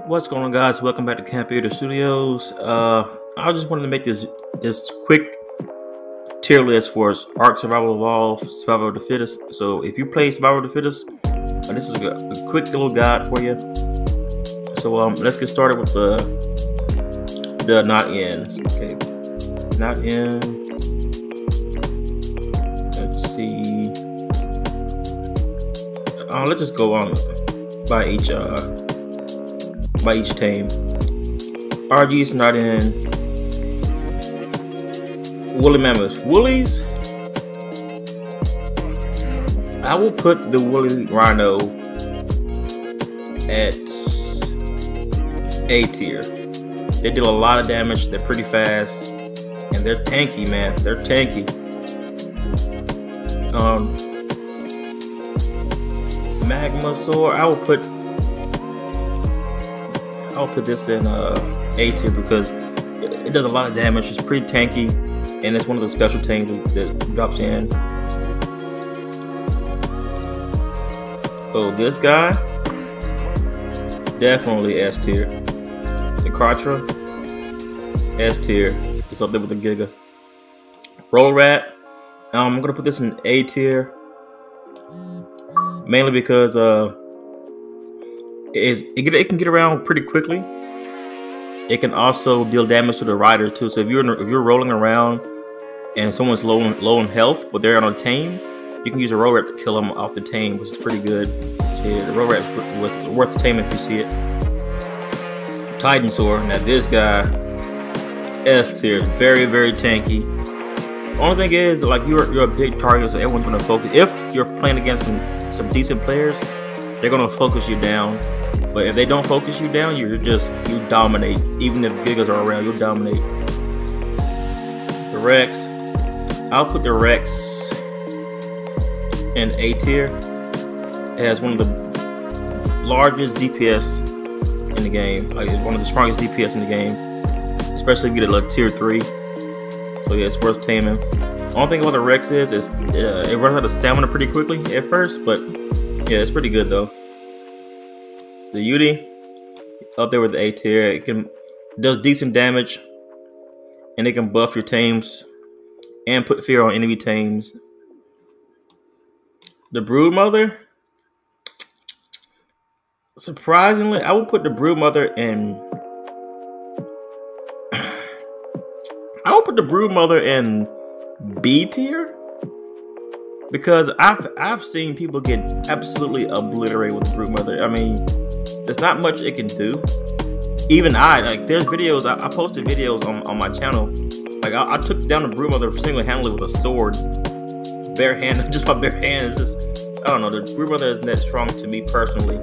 What's going on, guys? Welcome back to Camp Eater Studios. I just wanted to make this quick tier list for Ark Survival Evolved Survival of the Fittest. So if you play Survival of the Fittest, this is a quick little guide for you. So let's get started with the not in. Okay, not in. Let's see. Let's just go on by each team. RG's not in. Woolly Mammoth. Woolies, I will put the Woolly Rhino at A tier. They did a lot of damage. They're pretty fast, and they're tanky, man. They're tanky. Magmasaur, I'll put this in A tier because it does a lot of damage. It's pretty tanky, and it's one of the special things that drops in. Oh, this guy, definitely S tier. The Cratra, S tier. It's up there with the Giga. Roll Rat, I'm gonna put this in A tier, mainly because it can get around pretty quickly. It can also deal damage to the rider too. So if you're rolling around and someone's low in health, but they're on a tame, you can use a roll rat to kill them off the tame, which is pretty good. So yeah, the roll rat is worth taming if you see it. Titanosaur. Now this guy, S tier, very tanky. Only thing is, like, you're a big target, so everyone's gonna focus. If you're playing against some decent players, they're gonna focus you down. But if they don't focus you down, you dominate. Even if Gigas are around, you'll dominate. The Rex, I'll put the Rex in A tier. It has one of the largest DPS in the game. Like, it's one of the strongest DPS in the game, especially if you get like tier 3. So yeah, it's worth taming. Only thing about the Rex is it runs out of stamina pretty quickly at first, but yeah, it's pretty good though. The Yudi, up there with the A tier. It does decent damage, and it can buff your tames and put fear on enemy tames. The Broodmother, surprisingly, I would put the Broodmother in. I would put the Broodmother in B tier because I've seen people get absolutely obliterated with the Broodmother. I mean, there's not much it can do. Even there's videos, I posted videos on my channel. Like, I took down the Broodmother single-handedly with a sword. Bare hand, just my bare hands. Just, I don't know, the Broodmother isn't that strong to me personally.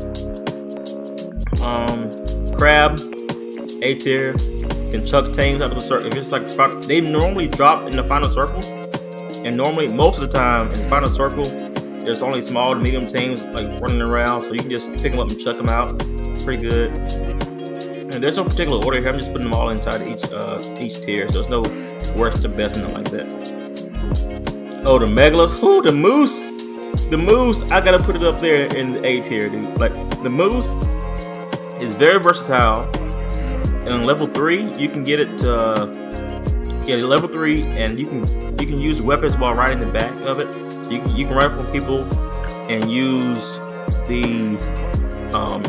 Crab, A tier, can chuck tames out of the circle. If it's like, they normally drop in the final circle. And normally, most of the time, in the final circle, there's only small to medium tames like running around, so you can just pick them up and chuck them out. Pretty good. And there's no particular order here. I'm just putting them all inside each tier, so there's no worst to best, nothing like that. Oh, the Megalos. Oh, the Moose. The Moose, I gotta put it up there in the A tier, dude. Like, the Moose is very versatile. And on level 3, you can get it to level 3, and you can use weapons while riding the back of it. So you can run from people and use the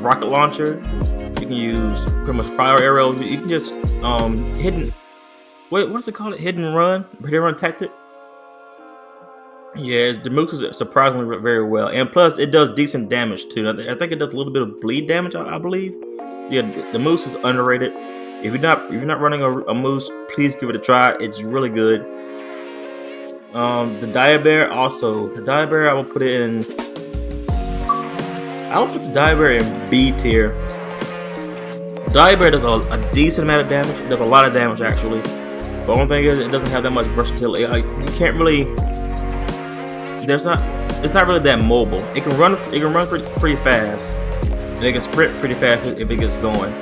rocket launcher. You can use pretty much fire arrows. You can just hidden. What's it called? Hidden run tactic. Yeah, the Moose is surprisingly very well, and plus it does decent damage too. I think it does a little bit of bleed damage, I believe. Yeah, the Moose is underrated. If you're not running a Moose, please give it a try. It's really good. The Diabear also. The Diabear, I will put it in. I will put the Diabear in B tier. Diabear does a decent amount of damage. It does a lot of damage actually. The only thing is, it doesn't have that much versatility. You can't really. It's not really that mobile. It can run pretty fast. And it can sprint pretty fast if it gets going.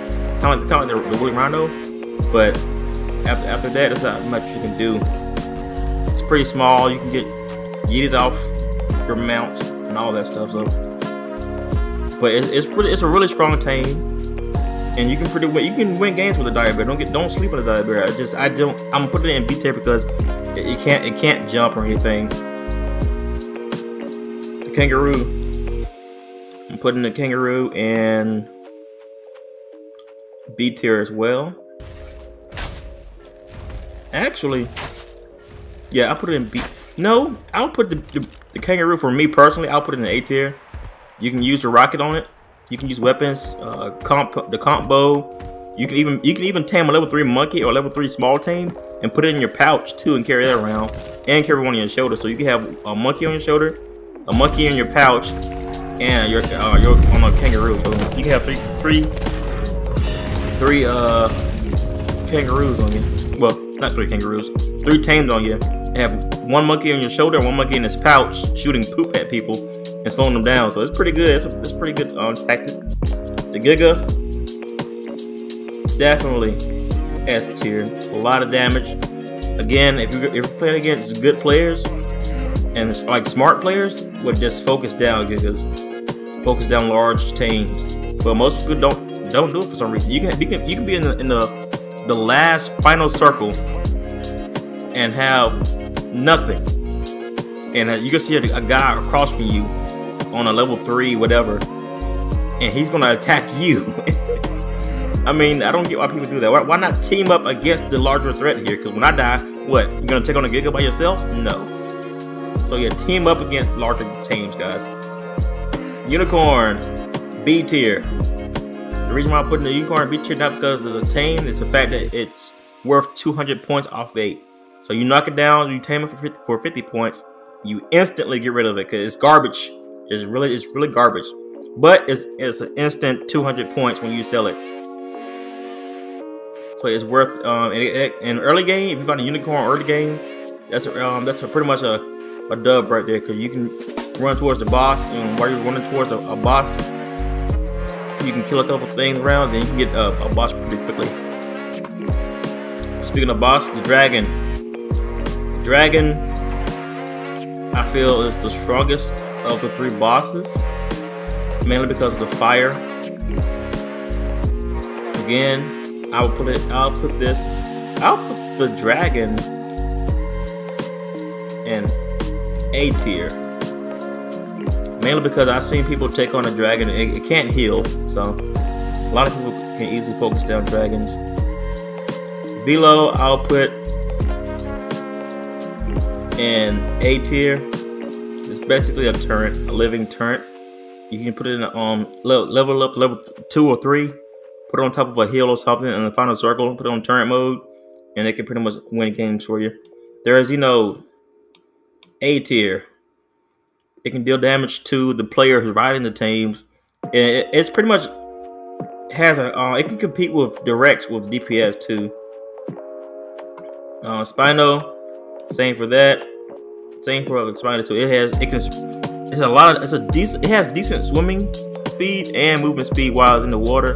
Kind of like the Woolly Rhino, but after that, there's not much you can do. It's pretty small. You can get yeeted off your mount and all that stuff. So, but it's a really strong team. and you can win games with a dire bear. Don't sleep with a dire bear. I'm putting it in B tier because it can't jump or anything. The kangaroo. I'm putting the kangaroo in B tier as well. Actually, yeah, I'll put it in B. No, I'll put the kangaroo, for me personally, I'll put it in A tier. You can use the rocket on it. You can use weapons, the comp bow. You can even tame a level 3 monkey or level 3 small tame and put it in your pouch too and carry that around, and carry one on your shoulder. So you can have a monkey on your shoulder, a monkey in your pouch, and you're on a kangaroo. So you can have three kangaroos on you. Well, not 3 kangaroos, 3 tamed on you. You have one monkey on your shoulder, one monkey in his pouch, shooting poop at people and slowing them down. So it's pretty good. It's pretty good tactic. The Giga, definitely S tier. A lot of damage. Again, if you're playing against good players and like smart players, would just focus down Gigas, focus down large tames. But most people don't do it for some reason. You can be in the last final circle and have nothing, and you can see a guy across from you on a level 3 whatever, and he's gonna attack you. I mean, I don't get why people do that. Why not team up against the larger threat here? Because when I die, what, you're gonna take on a Giga by yourself? No. So yeah, team up against larger teams, guys. Unicorn, B tier. The reason why I'm putting the unicorn B tier, not because of the tame, it's the fact that it's worth 200 points off bait. So you knock it down, you tame it for 50 points, you instantly get rid of it because it's garbage. It's really garbage. But it's an instant 200 points when you sell it. So it's worth in early game. If you find a unicorn early game, that's pretty much a dub right there, because you can run towards the boss, and while you're running towards a boss, you can kill a couple things around, then you can get a boss pretty quickly. Speaking of boss, the dragon. Dragon, I feel, is the strongest of the 3 bosses, mainly because of the fire. Again, I'll put the dragon in A tier, mainly because I've seen people take on a dragon and it can't heal, so a lot of people can easily focus down dragons. Below, I'll put in A tier. It's basically a turret, a living turret. You can put it in level up to level 2 or 3, put it on top of a hill or something in the final circle, put it on turret mode, and it can pretty much win games for you. There is, A tier. It can deal damage to the player who's riding the tames. It's pretty much has it can compete with directs with DPS too. Spino, same for that. Same for the Spino too. It has decent swimming speed and movement speed while it's in the water,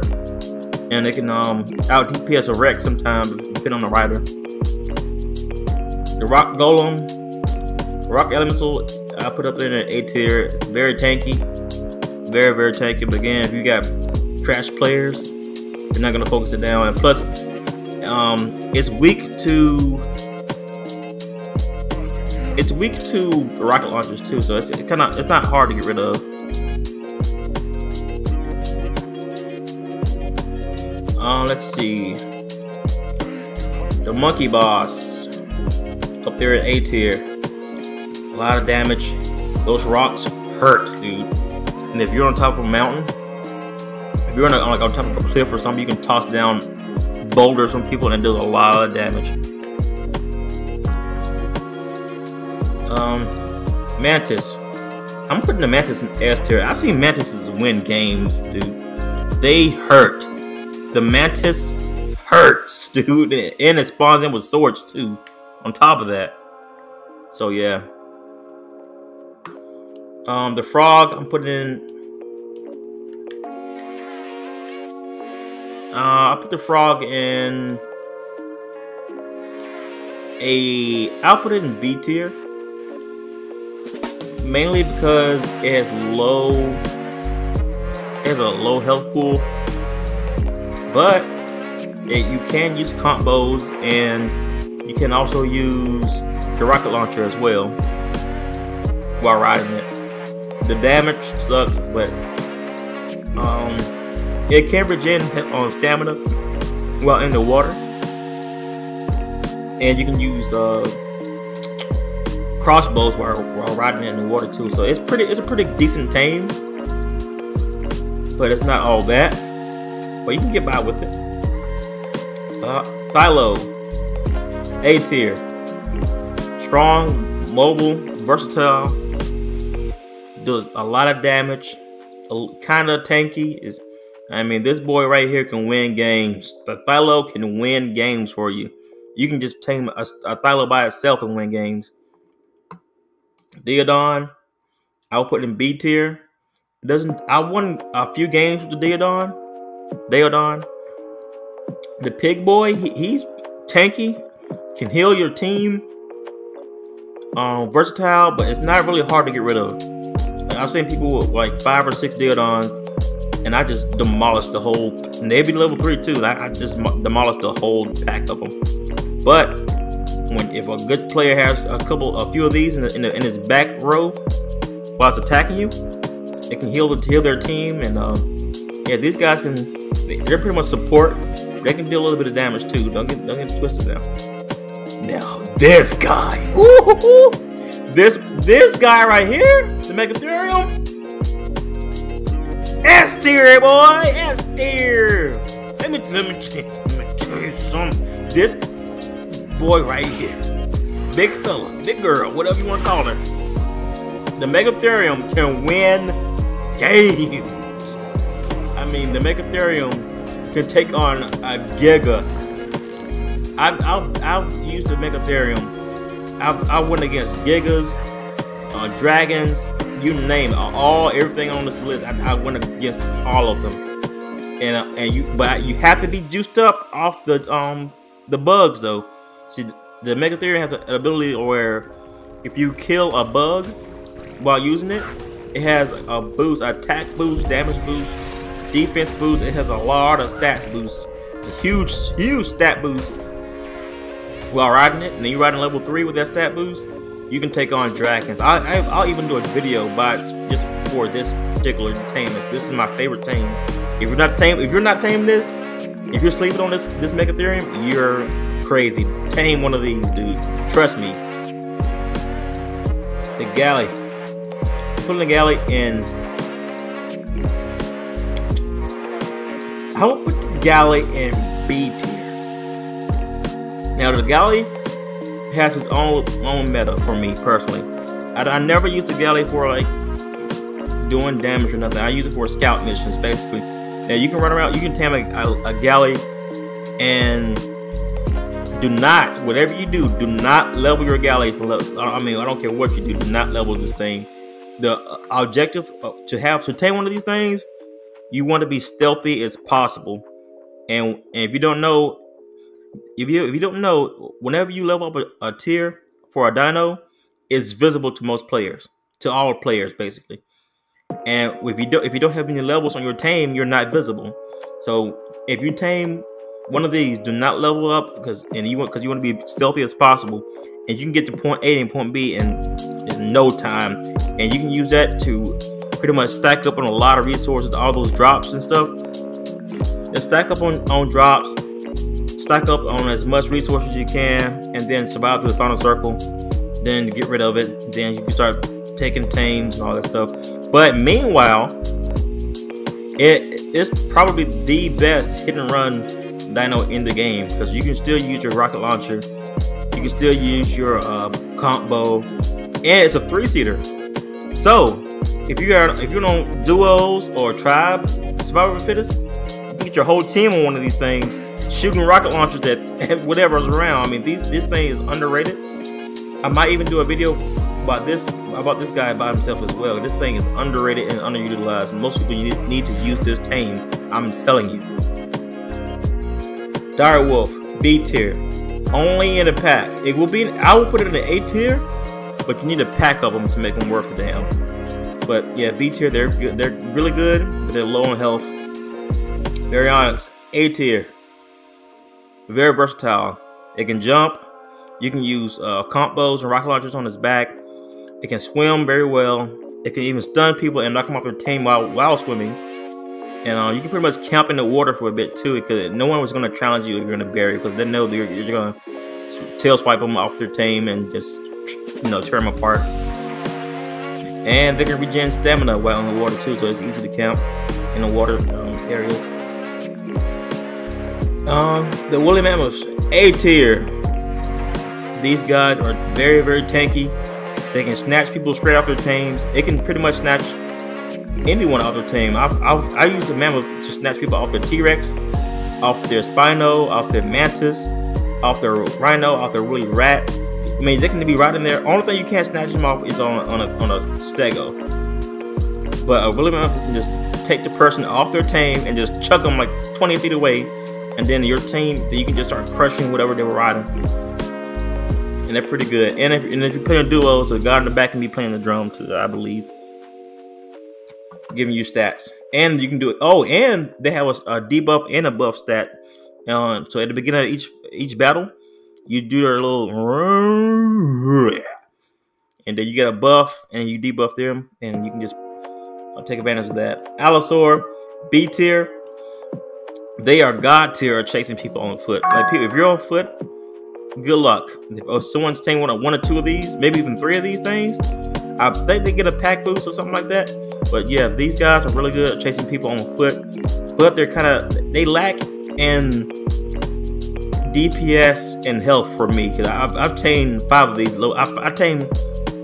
and it can out DPS a wreck sometimes depending on the rider. The rock golem, rock elemental, I put up in an A tier. It's very tanky, very tanky. But again, if you got trash players, you're not gonna focus it down. And plus, it's weak to rocket launchers too, so it's not hard to get rid of. Let's see, the monkey boss up there at A tier. A lot of damage. Those rocks hurt, dude. And if you're on top of a mountain, if you're on top of a cliff or something, you can toss down boulders from people and do a lot of damage. Mantis. I'm putting the Mantis in S tier. I see Mantises win games, dude. They hurt. The Mantis hurts, dude. And it spawns in with swords too, on top of that. So yeah. The frog, I'm putting in. I'll put the frog in I'll put it in B tier. Mainly because it has a low health pool. but you can use combos, and you can also use the rocket launcher as well while riding it. The damage sucks, but it can regen on stamina while in the water, and you can use crossbows while riding it in the water too. So it's a pretty decent tame, but it's not all that. But you can get by with it. Philo, A tier, strong, mobile, versatile, does a lot of damage, kind of tanky. I mean, this boy right here can win games. The Philo can win games for you. You can just tame a Philo by itself and win games. Diodon, I'll put in B tier. I won a few games with the Diodon. The pig boy, he's tanky, can heal your team, versatile, but it's not really hard to get rid of. I've seen people with like 5 or 6 Diodons, and I just demolished the whole. And they'd be level 3 too. I just demolished the whole pack of them. But if a good player has a few of these in its back row while it's attacking you, it can heal their team. And yeah, these guys they're pretty much support. They can deal a little bit of damage too. Don't get twisted now. Now this guy, ooh, this guy right here, the Megatherium, S tier, boy, S tier. Let me tell you something. This boy right here, big fella, big girl, whatever you want to call her, the Megatherium can win games. I mean, the Megatherium can take on a Giga. I've used the Megatherium. I went against Gigas, dragons, you name it, everything on this list. I went against all of them. But you have to be juiced up off the bugs though. See, the Megatherium has an ability where if you kill a bug while using it, it has a boost, attack boost, damage boost, defense boost. It has a lot of stats boosts, a huge stat boost while riding it. And then you ride in level 3 with that stat boost, you can take on dragons. I'll even do a video just for this particular tame. This is my favorite tame. If you're not taming this, if you're sleeping on this Megatherium, you're crazy. Tame one of these, dude. Trust me. The galley. Putting the galley in. I will put the galley in B tier. Now the galley has its own meta for me personally. I never use the galley for like doing damage or nothing. I use it for scout missions basically. Now you can run around, you can tame a galley, and whatever you do not level your galley for level. I mean, I don't care what you do not level this thing. The objective to tame one of these things, you want to be stealthy as possible. And if you don't know, whenever you level up a tier for a dino, it's visible to most players, to all players basically. And if you don't have any levels on your tame, you're not visible. So if you tame one of these, do not level up because you want to be stealthy as possible, and you can get to point A and point B in no time, and you can use that to pretty much stack up on a lot of resources, all those drops and stuff. And stack up on drops, stack up on as much resources as you can, and then survive through the final circle. Then get rid of it. Then you can start taking tames and all that stuff. But meanwhile, it's probably the best hit and run dino in the game because you can still use your rocket launcher, you can still use your combo, and it's a 3-seater. So if you're on duos or tribe survival of the fittest, you can get your whole team on one of these things, shooting rocket launchers at whatever's around. I mean, this thing is underrated. I might even do a video about this guy by himself as well. This thing is underrated and underutilized. Most people need to use this tame, I'm telling you. Dire Wolf, B tier, only in a pack. I will put it in the A tier, but you need a pack of them to make them worth the damn. But yeah, B tier, they're good. They're really good, but they're low on health. Baryonyx, A tier. Very versatile. It can jump. You can use combos and rocket launchers on its back. It can swim very well. It can even stun people and knock them off their team while swimming. And you can pretty much camp in the water for a bit too, because no one was going to challenge you if you're going to bury, because they know you're going to tail swipe them off their team and just tear them apart. And they can regen stamina while in the water too, so it's easy to camp in the water areas. The woolly mammoths, A tier. These guys are very, very tanky. They can snatch people straight off their teams. It can pretty much snatch anyone off their team. I use the mammoth to snatch people off their T-Rex, off their Spino, off their Mantis, off their Rhino, off their woolly rat. I mean, they can be right in there. Only thing you can't snatch them off is on a stego. But a woolly mammoth can just take the person off their team and just chuck them like 20 feet away, and then your team, you can just start crushing whatever they were riding. And they're pretty good. And if you're playing duos, the guy in the back can be playing the drum too, I believe, giving you stats. And you can do it. Oh, and they have a debuff and a buff stat. So at the beginning of each battle, you do their little, and then you get a buff and you debuff them, and you can just take advantage of that. Allosaur, B tier. They are God tier chasing people on foot. Like, if you're on foot, good luck. If someone's taking one or two of these, maybe even 3 of these things, I think they get a pack boost or something like that. But yeah, these guys are really good at chasing people on foot, but they lack in DPS and health for me, because I've tamed 5 of these. I tamed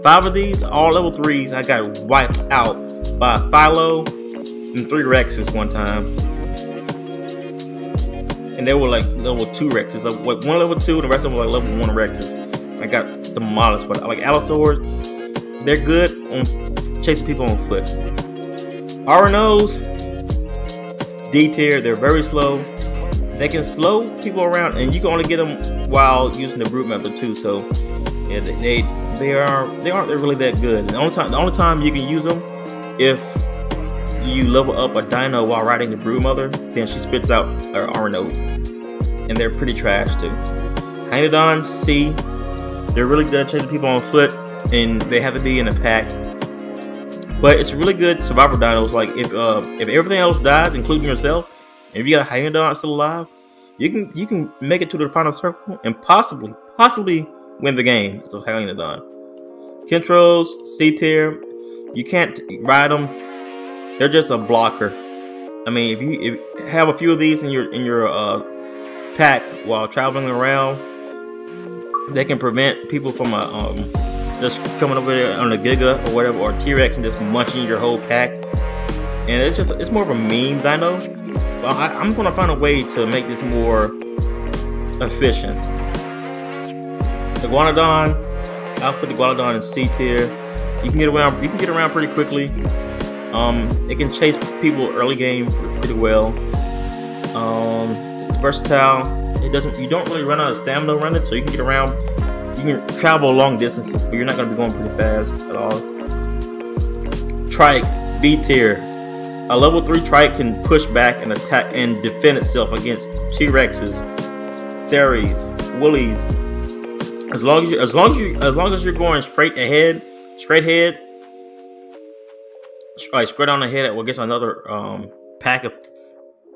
5 of these, all level 3s. I got wiped out by Philo and 3 Rexes one time. And they were like level 2 Rexes, like one level 2, and the rest of them were like level 1 Rexes. I got demolished, but like Allosaurs, they're good on chasing people on foot. RNOs, D tier, they're very slow. They can slow people around, and you can only get them while using the brute method too. So yeah, they aren't really that good. The only time you can use them if you level up a dino while riding the brood mother, then she spits out her RNO, and they're pretty trash too. Hynodons, C, they're really good at chasing people on foot, and they have to be in a pack. But it's really good survival dinos. Like if everything else dies, including yourself, and if you got a Hynodon still alive, you can make it to the final circle and possibly win the game. It's a Hynodon. Kentros, C tier, you can't ride them. They're just a blocker. I mean, if you have a few of these in your pack while traveling around, they can prevent people from just coming over there on a Giga or whatever, or T-Rex, and just munching your whole pack. And it's more of a meme dino. But I'm gonna find a way to make this more efficient. The Iguanodon, I'll put the Iguanodon in C tier. You can get around pretty quickly. It can chase people early game pretty well. It's versatile. You don't really run out of stamina running, so you can get around. You can travel long distances, but you're not going to be going pretty fast at all. Trike, B tier. A level 3 Trike can push back and attack and defend itself against T-Rexes, Theries, Woolies. As long as you're going straight head, like straight on the head against another pack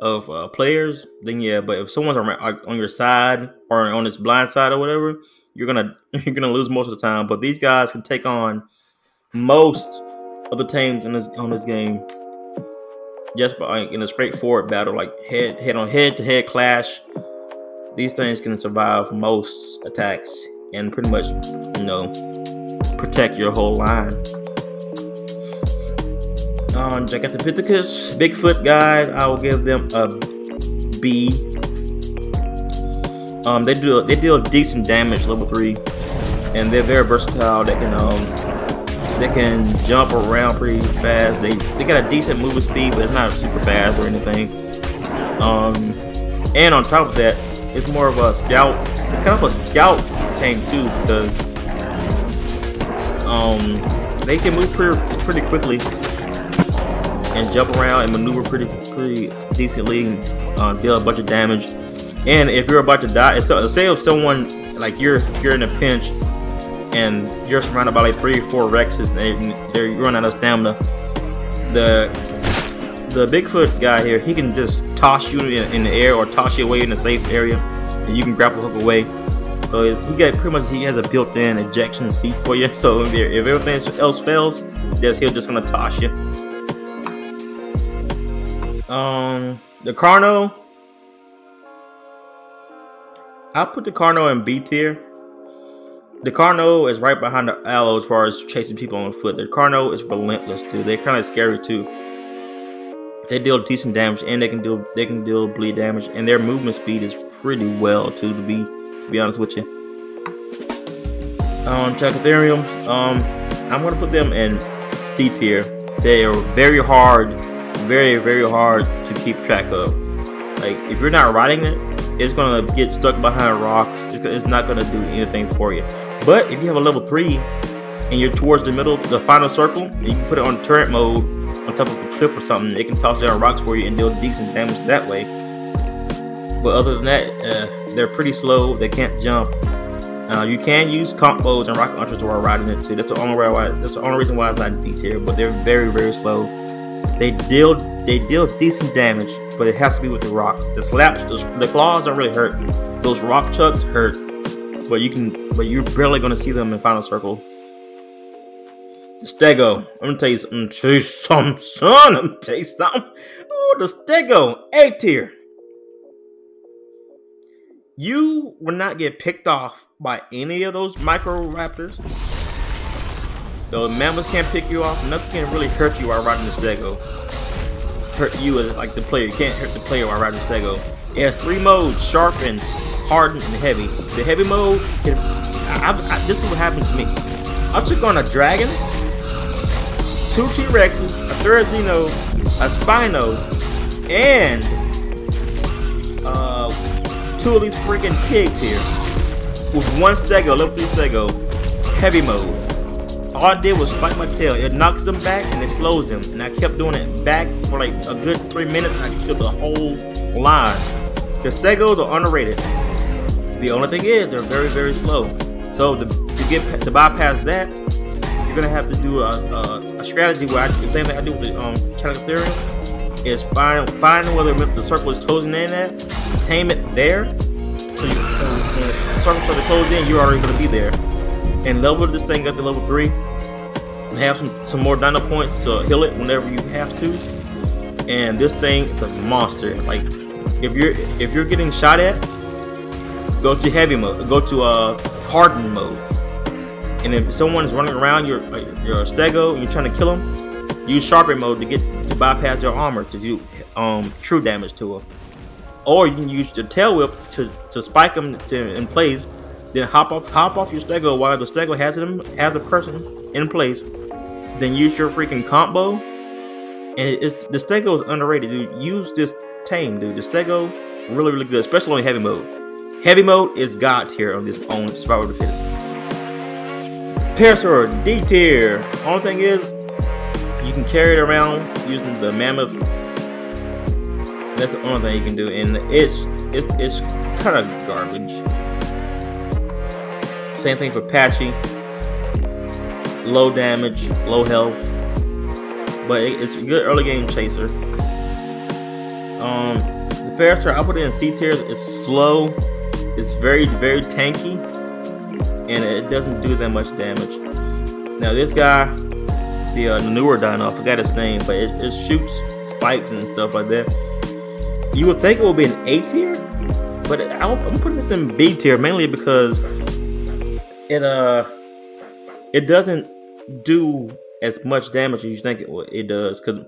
of players, then yeah. But if someone's on your side or on this blind side or whatever, you're gonna lose most of the time. But these guys can take on most of the teams on this game just by in a straightforward battle, like head to head clash. These things can survive most attacks and pretty much protect your whole line. Gigantopithecus, Bigfoot guys, I will give them a B. They deal decent damage, level 3, and they're very versatile. They can jump around pretty fast. They got a decent movement speed, but it's not super fast or anything. And on top of that, it's more of a scout. It's kind of a scout tame too, because they can move pretty quickly and jump around and maneuver pretty decently. deal a bunch of damage. And if you're about to die, say if someone like you're in a pinch and you're surrounded by like 3 or 4 Rexes and they're running out of stamina, the Bigfoot guy here, he can just toss you in the air or toss you away in a safe area, and you can grapple hook away. So he has a built-in ejection seat for you. So if everything else fails, he's just gonna toss you. The Carno, I'll put the Carno in B tier. The Carno is right behind the Aloe as far as chasing people on foot. The Carno is relentless, dude. They're kind of scary too. They deal decent damage, and they can deal bleed damage, and their movement speed is pretty well too. To be honest with you. Chachytheriums, I'm gonna put them in C tier. They are very hard, very hard to keep track of. Like if you're not riding it, it's gonna get stuck behind rocks. It's not gonna do anything for you. But if you have a level 3 and you're towards the middle, the final circle, and you can put it on turret mode on top of a cliff or something, it can toss down rocks for you and deal decent damage that way. But other than that, they're pretty slow. They can't jump. You can use combos and rocket launchers while riding it too. That's the only reason why it's not D tier. But they're very slow. They deal decent damage, but it has to be with the rock. The slaps, the claws don't really hurt. Those rock chucks hurt, but you're barely gonna see them in final circle. The Stego, I'm gonna tell you something, son. I'm gonna tell you something. Oh, the Stego, A tier. You will not get picked off by any of those micro raptors. The mammoths can't pick you off. Nothing can really hurt you while riding the Stego. Hurt you as like the player. You can't hurt the player while riding the Stego. It has 3 modes: sharpened, hardened, and heavy. The heavy mode, this is what happened to me. I took on a dragon, 2 T-Rexes, a Therizino, a Spino, and 2 of these freaking pigs here with 1 Stego, level 3 Stego, heavy mode. All I did was spike my tail. It knocks them back and it slows them, and I kept doing it back for like a good 3 minutes, and I killed the whole line. The Stegos are underrated. The only thing is they're very slow. So to bypass that, you're gonna have to do a strategy where the same thing I do with the Chachytherium is find whether the circle is closing in at, tame it there. So when the circle starts to close in, you're already gonna be there. And level this thing up to level 3. And have some more dino points to heal it whenever you have to. And this thing is a monster. Like if you're getting shot at, go to heavy mode, go to hardened mode. And if someone is running around your Stego and you're trying to kill them, use sharpen mode to bypass their armor to do true damage to them. Or you can use your tail whip to spike them in place, then hop off your Stego while the Stego has the person in place. Then use your freaking combo. And the Stego is underrated, dude. Use this tame, dude. The Stego really good, especially on heavy mode. Heavy mode is god tier on Survival of the Fittest. Parasaur, D tier. Only thing is, you can carry it around using the mammoth. That's the only thing you can do, and it's kind of garbage. Same thing for Patchy. Low damage, low health, but it's a good early game chaser. The Parasaur, I put it in C tier. It's slow. It's very tanky, and it doesn't do that much damage. Now this guy, the newer dino, I forgot his name, but it shoots spikes and stuff like that. You would think it would be an A tier, but I'm putting this in B tier mainly because it doesn't do as much damage as you think it does. Because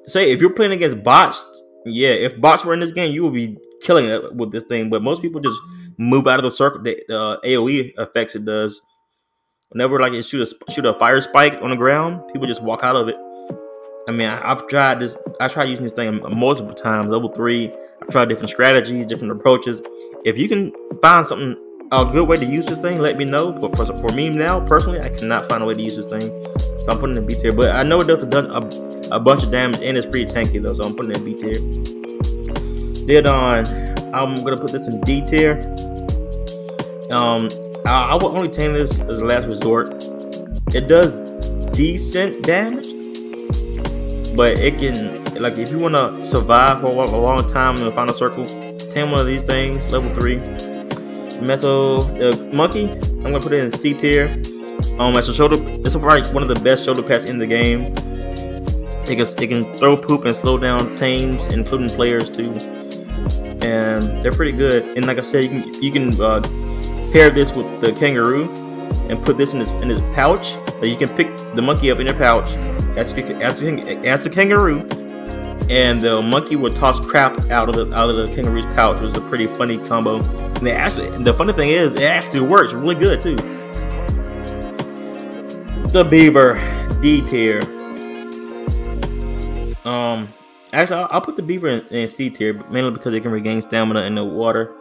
say if you're playing against bots, yeah, if bots were in this game, you would be killing it with this thing. But most people just move out of the circle. The AOE effects it does. Whenever like it shoot a fire spike on the ground, people just walk out of it. I mean, I've tried this. I tried using this thing multiple times. Level 3. I've tried different strategies, different approaches. If you can find a good way to use this thing, let me know. But for me now, personally, I cannot find a way to use this thing, so I'm putting it in B tier. But I know it does a bunch of damage, and it's pretty tanky though, so I'm putting it in B tier. Then I'm gonna put this in D tier. I will only tame this as a last resort. It does decent damage, but it can, like, if you want to survive for a long time in the final circle, tame one of these things. Level 3 metal monkey, I'm gonna put it in C tier. As a shoulder, it's probably one of the best shoulder pets in the game. It can throw poop and slow down tames, including players too, and they're pretty good. And like I said, you can pair this with the kangaroo and put this in his pouch. So you can pick the monkey up in your pouch as the kangaroo, and the monkey will toss crap out of the kangaroo's pouch, which is a pretty funny combo. And the funny thing is, it actually works really good too. The beaver, D tier. Actually, I'll put the beaver in C tier, mainly because it can regain stamina in the water.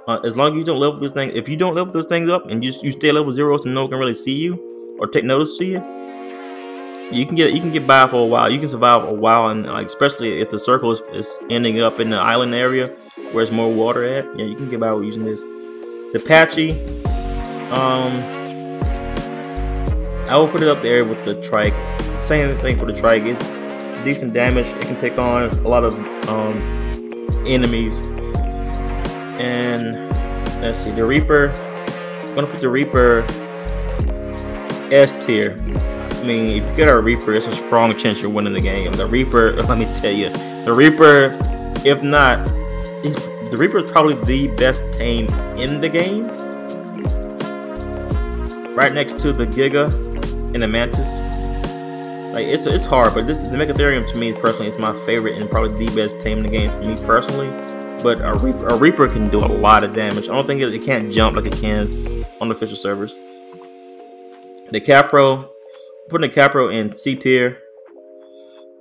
As long as you don't level this thing, if you don't level this thing up and you stay level 0 so no one can really see you or take notice to you, you can get by for a while. You can survive a while, and like, especially if the circle is ending up in the island area where there's more water at, yeah, you can get by with using this. The Apache, I will put it up there with the trike. Same thing for the trike. It's decent damage. It can take on a lot of enemies. And let's see, the Reaper, I'm gonna put the Reaper S tier. I mean, if you get a Reaper, it's a strong chance you're winning the game. The Reaper, let me tell you, the Reaper, if not, the Reaper is probably the best tame in the game, right next to the Giga and the Mantis. Like, it's hard, but the Megatherium to me personally is my favorite and probably the best tame in the game for me personally. But a Reaper can do a lot of damage. I don't think it can't jump like it can on the official servers. The Capro, putting the Capro in C tier.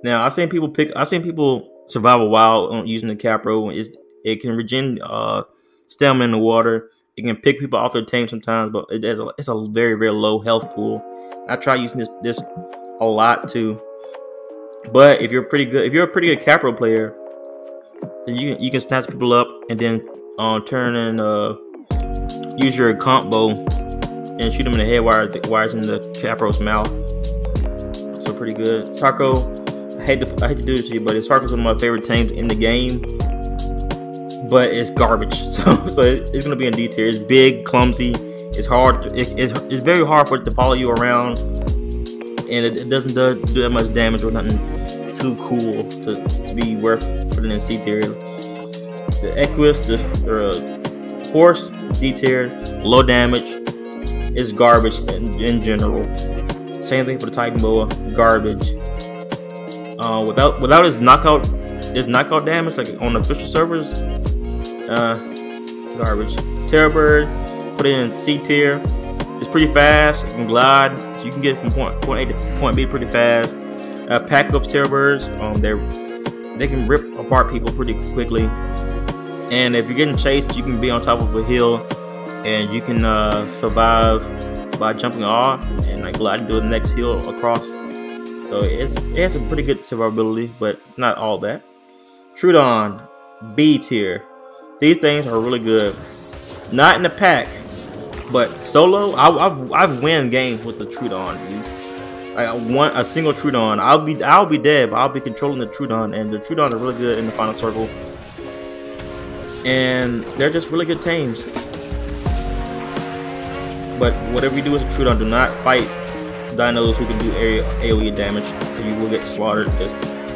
Now I've seen people survive a while using the Capro. It can regen stamina in the water. It can pick people off their tame sometimes, but it's a very, very low health pool. I try using this a lot too. But if you're a pretty good Capro player, then you can snatch people up and then turn and use your comp bow and shoot them in the head while it's in the Capro's mouth. So pretty good. Sarko, I hate to do this to you, but Sarko's one of my favorite tames in the game, but it's garbage. So it's gonna be in D tier. It's big, clumsy. It's hard. It's very hard for it to follow you around, and it doesn't do that much damage or nothing too cool to be worth putting in C tier. The Equus, the horse, D tier, low damage. It's garbage in general. Same thing for the Titan Boa, garbage. Without his knockout damage, like on the official servers, garbage. Terrorbird, put it in C tier. It's pretty fast. It can glide, so you can get from point A to point B pretty fast. A pack of Terrorbirds, they can rip apart people pretty quickly. And if you're getting chased, you can be on top of a hill, and you can survive by jumping off and like gliding to the next hill across. So it has some pretty good survivability, but it's not all that. Troodon, B tier. These things are really good. Not in the pack, but solo, I've won games with the Troodon, dude. I want a single Troodon. I'll be dead, but I'll be controlling the Troodon, and the Troodon are really good in the final circle. And they're just really good tames. But whatever you do with a Troodon, do not fight dinos who can do AoE damage, because you will get slaughtered.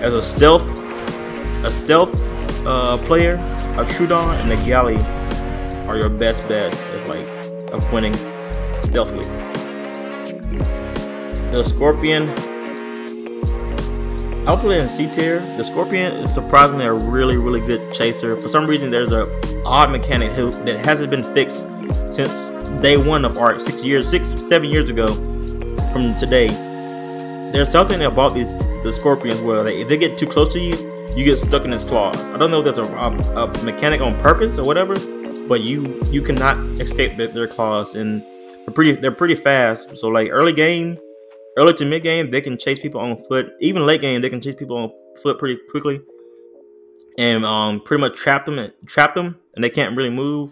As a stealth player, a Troodon and a Galley are your best bets of winning stealthily. The Scorpion, I'll put it in C tier. The Scorpion is surprisingly a really, really good chaser. For some reason, there's a odd mechanic that hasn't been fixed since day one of Ark, 7 years ago from today. There's something about the Scorpions where if they get too close to you, you get stuck in its claws. I don't know if that's a mechanic on purpose or whatever, but you cannot escape their claws, and they're pretty fast. So like early to mid game, they can chase people on foot. Even late game, they can chase people on foot pretty quickly. and pretty much trap them, and they can't really move.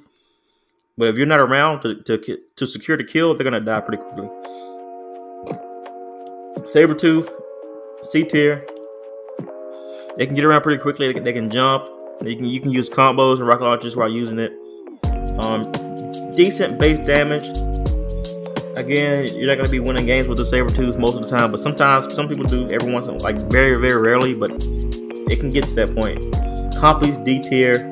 But if you're not around to secure the kill, they're gonna die pretty quickly. Sabertooth, C tier. They can get around pretty quickly. They can jump. You can use combos and rocket launchers while using it. Decent base damage. Again, you're not gonna be winning games with the Sabertooth most of the time, but sometimes some people do. Every once in, like very rarely, but it can get to that point. Compies D tier.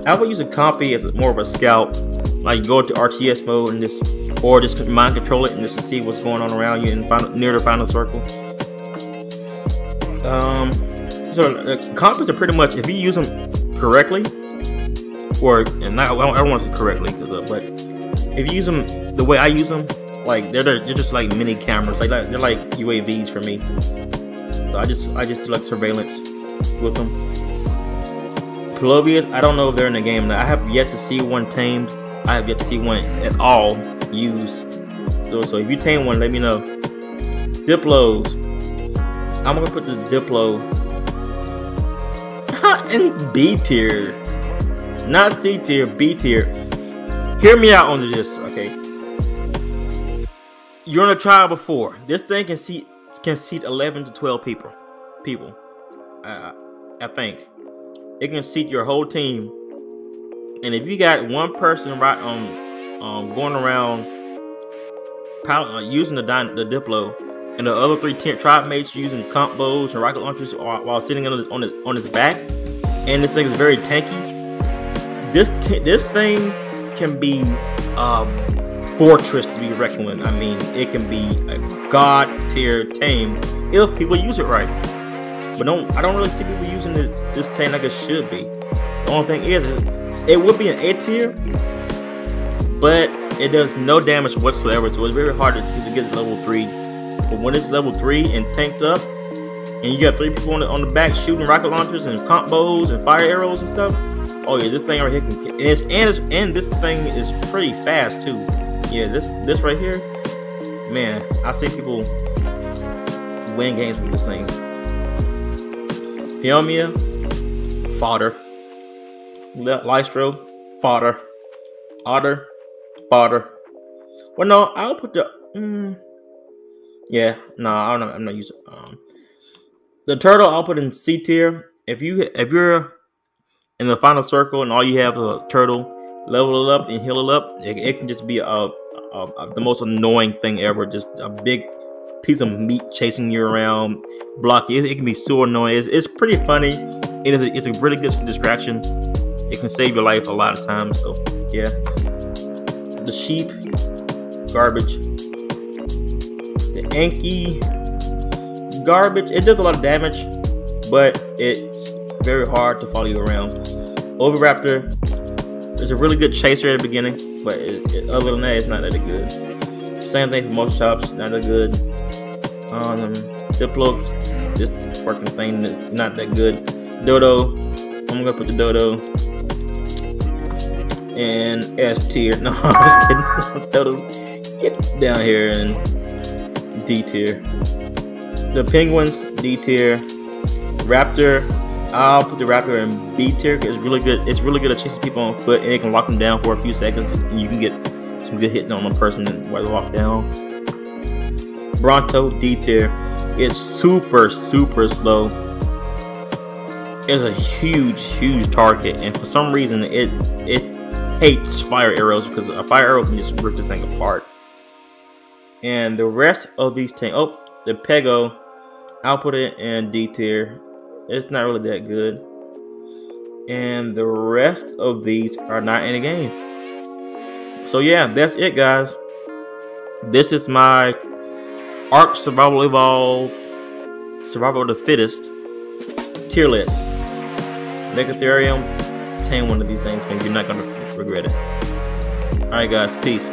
I would use a compy as more of a scout, like go into RTS mode and just mind control it and just to see what's going on around you and near the final circle. So compies are pretty much, if you use them correctly, I don't want to say correctly, but if you use them the way I use them, like they're just like mini cameras, like they're like UAVs for me. So I just do like surveillance with them. Pelovius, I don't know if they're in the game now. I have yet to see one tamed. I have yet to see one at all used. So if you tame one, let me know. Diplos, I'm gonna put the Diplo in B tier. Not C tier, B tier. Hear me out on this, okay? You're on a trial before. This thing can seat 11 to 12 people. I think it can seat your whole team. And if you got one person right going around using the Diplo, and the other 3 tribe mates using combos and rocket launchers while sitting on his back, and this thing is very tanky. This thing can be a fortress to be reckoned with. I mean, it can be a god tier tame if people use it right. But I don't really see people using this tame like it should be. The only thing is, it would be an A tier, but it does no damage whatsoever. So it's very hard to get to level 3. But when it's level 3 and tanked up, and you got 3 people on the back shooting rocket launchers and combos and fire arrows and stuff. Oh yeah, this thing right here and this thing is pretty fast too. Yeah, this right here, man, I see people win games with this thing. Phiomia, fodder. Lystro, fodder. Otter, fodder. Well, no, I'll put the yeah, no, I'm not using the turtle. I'll put in C tier. If you're in the final circle and all you have is a turtle, level it up and heal it up, it can just be the most annoying thing ever. Just a big piece of meat chasing you around, block you. It can be so annoying. It's pretty funny. It's a really good distraction. It can save your life a lot of times. So yeah, the sheep, garbage. The Anki, garbage. It does a lot of damage, but it's very hard to follow you around. Oviraptor is a really good chaser at the beginning, but other than that, it's not that good. Same thing for most chops, not that good. Diplo, this fucking thing is not that good. Dodo, I'm gonna put the Dodo in S tier. No, I'm just kidding. Dodo, get down here in D tier. The penguins, D tier. Raptor, I'll put the Raptor in B tier because it's really good. It's really good at chasing people on foot, and it can lock them down for a few seconds, and you can get some good hits on a person while they walk down. Bronto, D tier. It's super slow. It's a huge target, and for some reason it hates fire arrows because a fire arrow can just rip this thing apart. And the rest of these tanks, the Pego, I'll put it in D tier. It's not really that good. And the rest of these are not in the game. So yeah, that's it, guys. This is my Ark Survival Evolved Survival of the Fittest tier list. Megatherium, tame one of these things and you're not gonna regret it. Alright guys, peace.